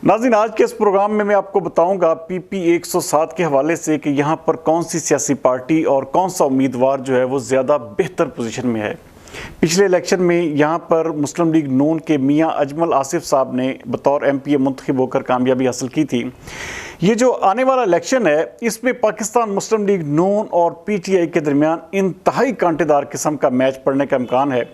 नाज़रीन, आज के इस प्रोग्राम में मैं आपको बताऊंगा PP 107 के हवाले से कि यहाँ पर कौन सी सियासी पार्टी और कौन सा उम्मीदवार जो है वो ज़्यादा बेहतर पोजीशन में है। पिछले इलेक्शन में यहाँ पर मुस्लिम लीग नून के मियाँ अजमल आसिफ साहब ने बतौर MPA मुंतखब होकर कामयाबी हासिल की थी। ये जो आने वाला इलेक्शन है, इसमें पाकिस्तान मुस्लिम लीग नून और PTI के दरमियान इंतहाई कांटेदार किस्म का मैच पड़ने का इम्कान है।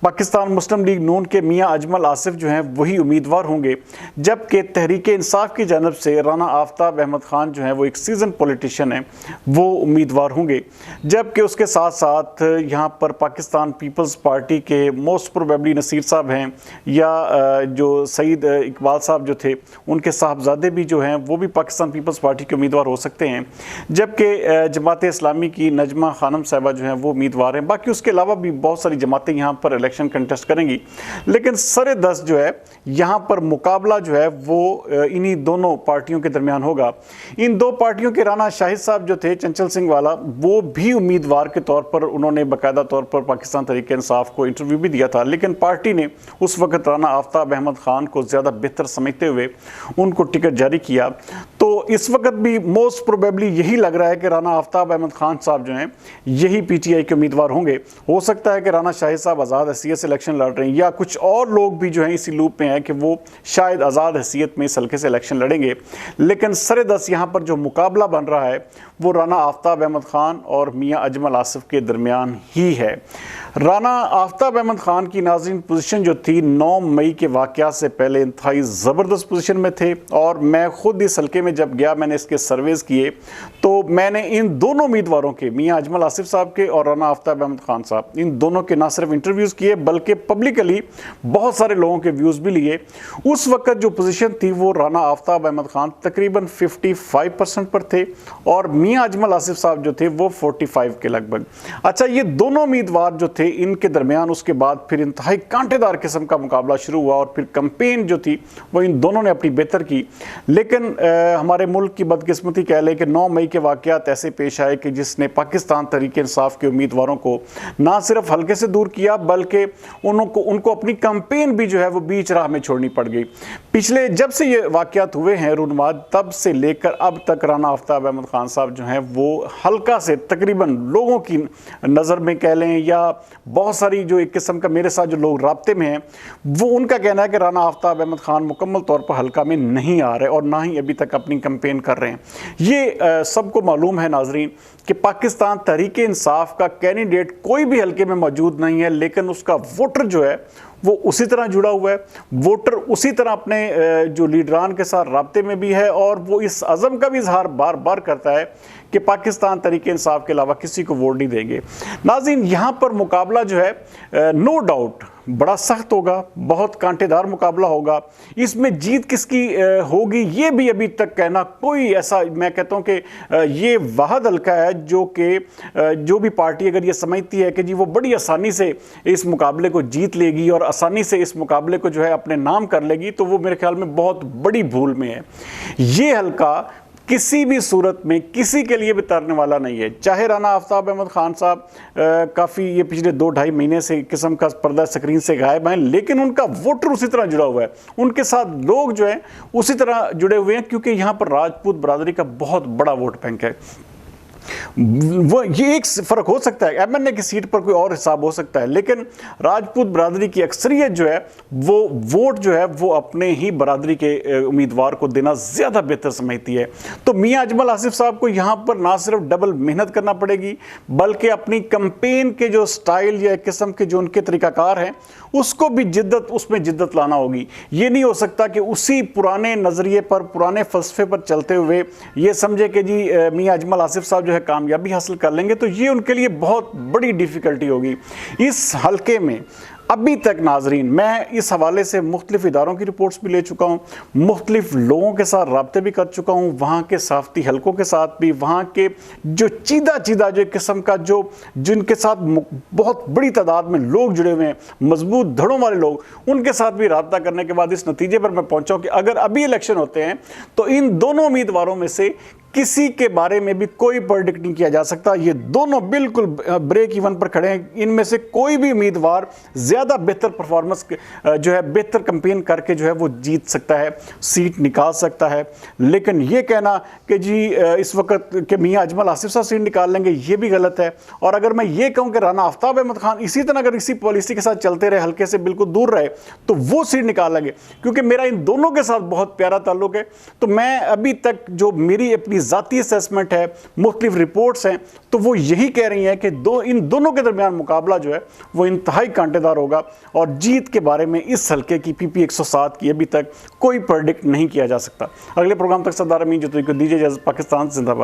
पाकिस्तान मुस्लिम लीग नून के मियाँ अजमल आसिफ जो हैं वही उम्मीदवार होंगे, जबकि तहरीक इंसाफ की जानब से राना आफ्ताब अहमद खान जो हैं वो एक सीजन पॉलिटिशियन हैं, वो उम्मीदवार होंगे। जबकि उसके साथ साथ यहाँ पर पाकिस्तान पीपल्स पार्टी के मोस्ट प्रोबेबली नसीर साहब हैं या जो सईद इकबाल साहब जो थे उनके साहबजादे भी जो हैं वो भी पाकिस्तान पीपल्स पार्टी के उम्मीदवार हो सकते हैं। जबकि जमात इस्लामी की नजमा खानम साहिबा जो हैं वो उम्मीदवार हैं। बाकी उसके अलावा भी बहुत सारी जमातें यहाँ पर इलेक्शन कंटेस्ट करेंगी, लेकिन सरे-दस्त जो है यहाँ पर मुकाबला जो है वो इन्हीं दोनों पार्टियों के दरमियान होगा। इन दो पार्टियों के राना शाहिद साहब जो थे चंचल सिंह वाला, वो भी उम्मीदवार के तौर पर उन्होंने बाकायदा तौर पर पाकिस्तान तहरीक इंसाफ को इंटरव्यू भी दिया था, लेकिन पार्टी ने उस वक्त राना आफ्ताब अहमद खान को ज़्यादा बेहतर समझते हुए उनको टिकट जारी किया। तो इस वक्त भी मोस्ट प्रोबेबली यही लग रहा है कि राना आफ्ताब अहमद खान साहब जो हैं यही PTI के उम्मीदवार होंगे। हो सकता है कि राना शाहिद साहब आज़ाद हैसियत से इलेक्शन लड़ रहे हैं या कुछ और लोग भी जो हैं इसी लूप में हैं कि वो शायद आज़ाद हैसियत में इस हल्के से इलेक्शन लड़ेंगे। लेकिन सरे-दस्त यहाँ पर जो मुकाबला बन रहा है वो राना आफ्ताब अहमद खान और मियाँ अजमल आसिफ के दरमियान ही है। राना आफ्ताब अहमद खान की नाज़रीन पोजीशन जो थी 9 मई के वाक़या से पहले इंतहाई ज़बरदस्त पोजीशन में थे, और मैं ख़ुद इस हल्के में जब गया मैंने इसके सर्वेज़ किए तो मैंने इन दोनों उम्मीदवारों के, मियाँ अजमल आसिफ साहब के और राना आफ्ताब अहमद खान साहब, इन दोनों के ना सिर्फ इंटरव्यूज़ किए बल्कि पब्लिकली बहुत सारे लोगों के व्यूज़ भी लिए। उस वक्त जो पोजीशन थी वो राना आफ्ताब अहमद खान तकरीबन 55% पर थे और मियाँ अजमल आसिफ साहब जो थे वो 45 के लगभग। अच्छा, ये दोनों उम्मीदवार जो थे इनके दरमियान उसके बाद फिर इंतहाई कांटेदार किस्म का मुकाबला शुरू हुआ और फिर कैंपेन जो थी वो इन दोनों ने अपनी बेहतर की। लेकिन हमारे मुल्क की बदकिस्मती कह लें कि 9 मई के वाक़यात ऐसे पेश आए कि जिसने पाकिस्तान तहरीक इंसाफ के उम्मीदवारों को ना सिर्फ हल्के से दूर किया बल्कि उनको अपनी कैंपेन भी जो है वो बीच राह में छोड़नी पड़ गई। पिछले जब से ये वाक़यात हुए हैं रूनमा, तब से लेकर अब तक राना आफ्ताब अहमद खान साहब जो हैं वो हल्का से तकरीबन लोगों की नज़र में कह लें या बहुत सारी जो एक किस्म का मेरे साथ जो लोग राब्ते में हैं वो उनका कहना है कि राना आफ्ताब अहमद खान मुकम्मल तौर पर हल्का में नहीं आ रहे और ना ही अभी तक अपनी कैंपेन कर रहे हैं। ये सबको मालूम है नाजरीन कि पाकिस्तान तहरीक इंसाफ का कैंडिडेट कोई भी हल्के में मौजूद नहीं है, लेकिन उसका वोटर जो है वो उसी तरह जुड़ा हुआ है। वोटर उसी तरह अपने जो लीडरान के साथ राब्ते में भी है और वो इस अज़म का भी इजहार बार बार करता है कि पाकिस्तान तहरीक इंसाफ के अलावा किसी को वोट नहीं देंगे। नाज़रीन, यहाँ पर मुकाबला जो है नो डाउट बड़ा सख्त होगा, बहुत कांटेदार मुकाबला होगा। इसमें जीत किसकी होगी ये भी अभी तक कहना कोई ऐसा, मैं कहता हूँ कि ये वाहद हल्का है जो भी पार्टी अगर ये समझती है कि जी वो बड़ी आसानी से इस मुकाबले को जीत लेगी और आसानी से इस मुकाबले को जो है अपने नाम कर लेगी, तो वो मेरे ख्याल में बहुत बड़ी भूल में है। ये हल्का किसी भी सूरत में किसी के लिए भी तरने वाला नहीं है। चाहे राना आफ्ताब अहमद खान साहब काफ़ी ये पिछले 2-2.5 महीने से किस्म का पर्दा स्क्रीन से गायब हैं, लेकिन उनका वोटर उसी तरह जुड़ा हुआ है, उनके साथ लोग जो हैं उसी तरह जुड़े हुए हैं, क्योंकि यहाँ पर राजपूत बरादरी का बहुत बड़ा वोट बैंक है। वो ये एक फ़र्क हो सकता है, MNA की सीट पर कोई और हिसाब हो सकता है, लेकिन राजपूत बरादरी की अक्सरियत जो है वो वोट जो है वो अपने ही बरादरी के उम्मीदवार को देना ज़्यादा बेहतर समझती है। तो मियाँ अजमल आसिफ साहब को यहाँ पर ना सिर्फ डबल मेहनत करना पड़ेगी बल्कि अपनी कैंपेन के जो स्टाइल या किस्म के जो उनके तरीक़ाकार हैं उसको भी उसमें जिद्दत लाना होगी। ये नहीं हो सकता कि उसी पुराने नज़रिए पर, पुराने फ़लसफ़े पर चलते हुए ये समझे कि जी मियाँ अजमल आसिफ साहब जो है कामयाबी हासिल कर लेंगे, तो ये उनके लिए बहुत बड़ी डिफ़िकल्टी होगी। इस हल्के में अभी तक नाजरीन मैं इस हवाले से मुख्तलिफ इदारों की रिपोर्ट्स भी ले चुका हूँ, मुख्तलिफ लोगों के साथ रब्ते भी कर चुका हूँ, वहाँ के साफ़ती हलकों के साथ भी, वहाँ के जो चीदा जो किस्म का जिनके साथ बहुत बड़ी तादाद में लोग जुड़े हुए हैं, मजबूत धड़ों वाले लोग, उनके साथ भी रब्ता करने के बाद इस नतीजे पर मैं पहुँचा कि अगर अभी इलेक्शन होते हैं तो इन दोनों उम्मीदवारों में से किसी के बारे में भी कोई प्रेडिक्ट नहीं किया जा सकता। ये दोनों बिल्कुल ब्रेक इवन पर खड़े हैं। इनमें से कोई भी उम्मीदवार ज़्यादा बेहतर परफॉर्मेंस जो है, बेहतर कैंपेन करके जो है वो जीत सकता है, सीट निकाल सकता है। लेकिन ये कहना कि जी इस वक्त के मियाँ अजमल आसिफ साहब सीट निकाल लेंगे, ये भी गलत है। और अगर मैं ये कहूँ कि राना आफ्ताब अहमद खान इसी तरह अगर इसी पॉलिसी के साथ चलते रहे, हल्के से बिल्कुल दूर रहे, तो वो सीट निकाल लेंगे। क्योंकि मेरा इन दोनों के साथ बहुत प्यारा ताल्लुक है। तो मैं अभी तक जो मेरी अपनी ज़ाती असेसमेंट है, मुख्तलिफ रिपोर्ट्स हैं, तो वो यही कह रही हैं कि इन दोनों के दरमियान मुकाबला जो है वो इंतहाई कांटेदार होगा। और जीत के बारे में इस हल्के की PP 107 की अभी तक कोई प्रेडिक्ट नहीं किया जा सकता। अगले प्रोग्राम तक सरदार अमीन जो तो दीजिए इजाज़त। पाकिस्तान जिंदाबाद।